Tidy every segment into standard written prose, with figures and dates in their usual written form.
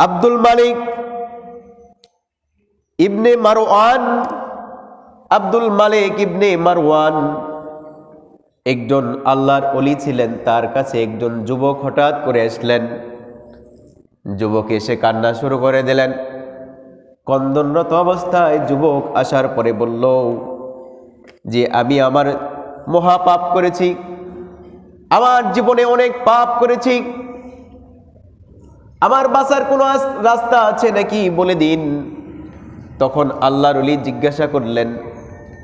আব্দুল মালিক ইবনে মারওয়ান, আব্দুল মালিক ইবনে মারওয়ান একজন আল্লাহর ওলি ছিলেন। তার কাছে একজন যুবক হঠাৎ করে আসলেন। যুবক এসে কান্না শুরু করে দিলেন। ক্রন্দনরত অবস্থায় যুবক আসার পরে বলল যে আমি আমার মহা পাপ করেছি, আমার জীবনে অনেক পাপ করেছি, আমার বাঁচার কোনো রাস্তা আছে নাকি বলে দিন। তখন আল্লাহর ওলি জিজ্ঞাসা করলেন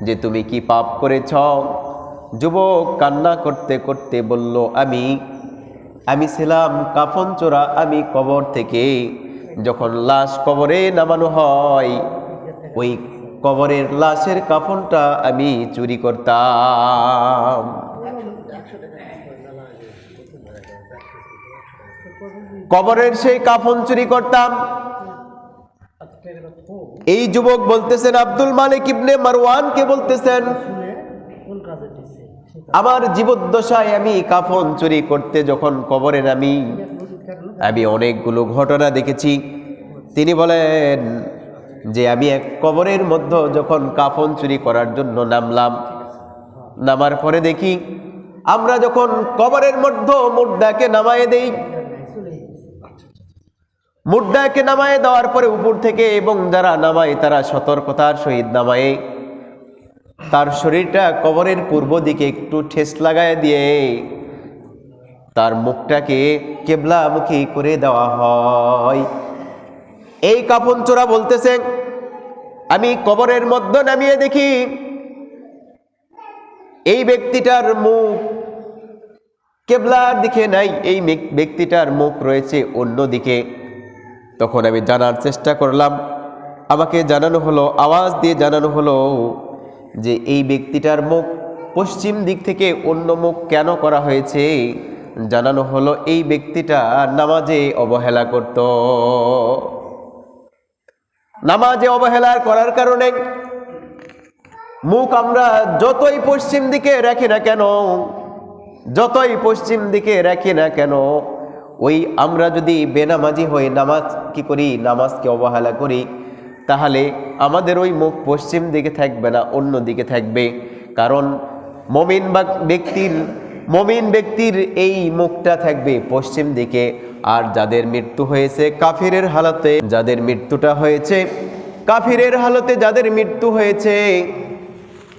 যে তুমি কি পাপ করেছ? যুবক কান্না করতে করতে বলল আমি ছিলাম কাফন চোরা। আমি কবর থেকে যখন লাশ কবরে নামানো হয় ওই কবরের লাশের কাফনটা আমি চুরি করতাম। কবরের সেই কাফন চুরি করতাম। এই যুবক বলতেছেন, আব্দুল মালিক ইবনে মারওয়ানকে বলতেছেন, আমার জীবদ্দশায় আমি কাফন চুরি করতে যখন কবরে নামি আমি অনেকগুলো ঘটনা দেখেছি। তিনি বলেন যে আমি এক কবরের মধ্যে যখন কাফন চুরি করার জন্য নামলাম, নামার পরে দেখি আমরা যখন কবরের মধ্যে মুর্দাকে নামায়ে দেই, মুর্দাকে নামায়ে দেওয়ার পরে উপর থেকে এবং যারা নামায় তারা সতর্কতার সহিত নামায়ে তার শরীরটা কবরের পূর্ব দিকে একটু ঠেস লাগায় দিয়ে তার মুখটাকে কেবলামুখী করে দেওয়া হয়। এই কাফন চোরা বলতেছে আমি কবরের মধ্যে নামিয়ে দেখি এই ব্যক্তিটার মুখ কেবলার দিকে নাই, এই ব্যক্তিটার মুখ রয়েছে অন্য দিকে। তখন আমি জানার চেষ্টা করলাম, আমাকে জানানো হলো, আওয়াজ দিয়ে জানানো হলো যে এই ব্যক্তিটার মুখ পশ্চিম দিক থেকে অন্য মুখ কেন করা হয়েছে। জানানো হলো এই ব্যক্তিটা নামাজে অবহেলা করত। নামাজে অবহেলা করার কারণে মুখ আমরা যতই পশ্চিম দিকে রাখি না কেন, যতই পশ্চিম দিকে রাখি না কেন, ওই আমরা যদি বেনামাজি হয়ে নামাজ কি করি, নামাজকে অবহেলা করি, তাহলে আমাদের ওই মুখ পশ্চিম দিকে থাকবে না, অন্য দিকে থাকবে। কারণ মমিন ব্যক্তির এই মুখটা থাকবে পশ্চিম দিকে। আর যাদের মৃত্যু হয়েছে কাফিরের হালতে, যাদের মৃত্যুটা হয়েছে কাফিরের হালতে, যাদের মৃত্যু হয়েছে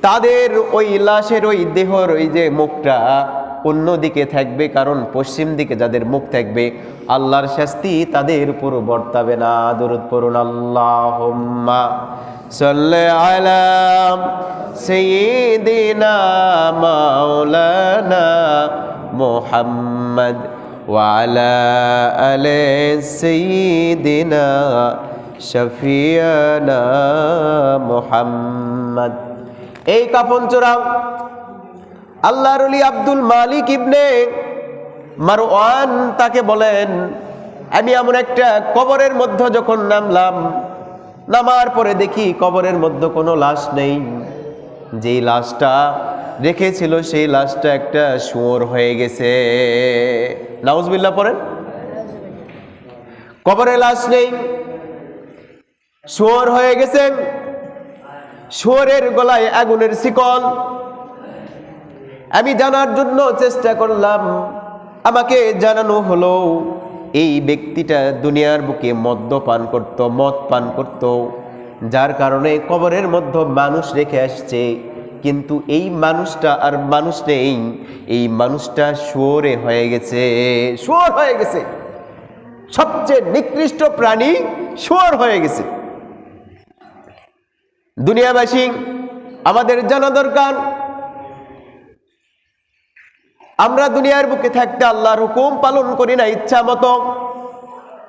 তাদের ওই লাশের ওই দেহর ওই যে মুখটা অন্য দিকে থাকবে। কারণ পশ্চিম দিকে যাদের মুখ থাকবে আল্লাহর শাস্তি তাদের উপর বর্তাবে না। দরুদ পড়ুন, আল্লাহুম্মা সাল্লি আলা সাইয়্যিদিনা মাওলানা মুহাম্মদ ওয়া আলা আলি সাইয়্যিদিনা শাফিয়ানা মুহাম্মদ। এই কাফন চোরা আল্লাহর ওলি আব্দুল মালিক ইবনে মারওয়ান তাকে বলেন আমি এমন একটা কবরের মধ্যে যখন নামলাম, নামার পরে দেখি কবরের মধ্যে কোনো লাশ নেই। যেই লাশটা রেখেছিল সেই লাশটা একটা শুয়োর হয়ে গেছে। নাউজুবিল্লাহ পড়েন। কবরে লাশ নেই, শুয়োর হয়ে গেছে। শুয়োরের গলায় আগুনের শিকল। আমি জানার জন্য চেষ্টা করলাম, আমাকে জানানো হলো এই ব্যক্তিটা দুনিয়ার বুকে মদ পান করত, যার কারণে কবরের মধ্যে মানুষ রেখে আসছে। কিন্তু এই মানুষটা আর মানুষ নেই, এই মানুষটা শুয়োরে হয়ে গেছে, শুয়োর হয়ে গেছে। সবচেয়ে নিকৃষ্ট প্রাণী শুয়োর হয়ে গেছে। দুনিয়াবাসী আমাদের জানা দরকার, আমরা দুনিয়ার বুকে থাকতে আল্লাহর হুকুম পালন করি না, ইচ্ছা মতো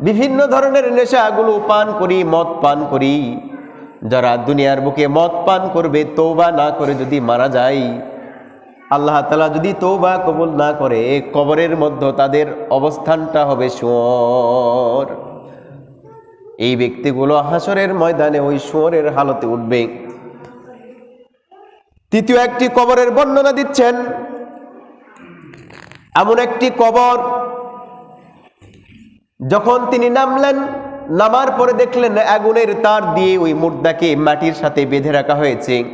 বিভিন্ন ধরনের নেশাগুলো পান করি, মদ পান করি। যারা দুনিয়ার বুকে মদ পান করবে, তওবা না করে যদি মারা যায়, আল্লাহ তাআলা যদি তওবা কবুল না করে, কবরের মধ্যে তাদের অবস্থানটা হবে শুয়োর। এই ব্যক্তিগুলো হাসরের ময়দানে ওই শুয়োরের হালতে উঠবে। তৃতীয় একটি কবরের বর্ণনা দিচ্ছেন। এমন একটি কবর যখন তিনি নামলেন, নামার পরে দেখলেন আগুনের তার দিয়ে ওই মুর্দাকে মাটির সাথে বেঁধে রাখা হয়েছে।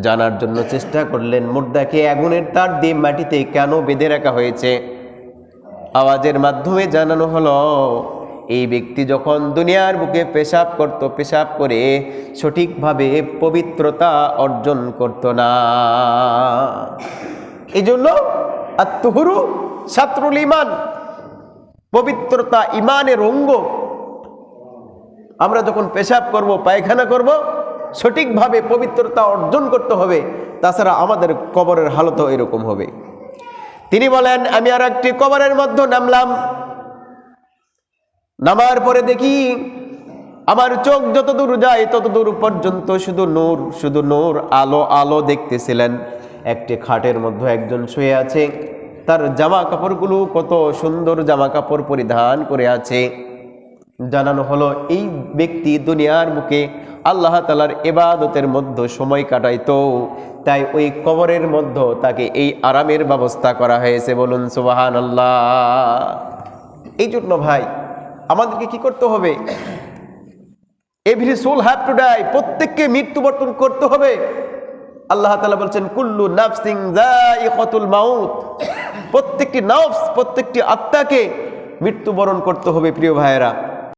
জানার জন্য চেষ্টা করলেন মুর্দাকে আগুনের তার দিয়ে মাটিতে কেন বেঁধে রাখা হয়েছে। আওয়াজের মাধ্যমে জানানো হলো, এই ব্যক্তি যখন দুনিয়ার বুকে পেশাব করত, পেশাব করে সঠিকভাবে পবিত্রতা অর্জন করত না। এই জন্য আত-তুহুরু শাতরুল ঈমান, পবিত্রতা ইমানের অঙ্গ। আমরা যখন পেশাব করব, পায়খানা করব, সঠিকভাবে পবিত্রতা অর্জন করতে হবে, তাছাড়া আমাদের কবরের হালতও এরকম হবে। তিনি বলেন, আমি আর একটি কবরের মধ্যে নামলাম। নামার পরে দেখি আমার চোখ যতদূর যায় ততদূর পর্যন্ত শুধু নূর, শুধু নূর, আলো আলো দেখতেছিলেন। একটি খাটের মধ্যে একজন শুয়ে আছে, তার জামা কাপড়গুলো কত সুন্দর জামা কাপড় পরিধান করে আছে। জানানো হলো এই ব্যক্তি দুনিয়ার বুকে আল্লাহ তাআলার ইবাদতের মধ্যে সময় কাটাইতো, তাই ওই কবরের মধ্যে তাকে এই আরামের ব্যবস্থা করা হয়েছে। বলুন সুবহানাল্লাহ। এই জন্য ভাই আমাদেরকে কি করতে হবে? Every soul have to die, প্রত্যেককে মৃত্যুবরণ করতে হবে। আল্লাহ তাআলা বলছেন, কুল্লু নাফসিন যায়িকাতুল মাউত, প্রত্যেকটি নফস, প্রত্যেকটি আত্মাকে মৃত্যুবরণ করতে হবে। প্রিয় ভাইয়েরা,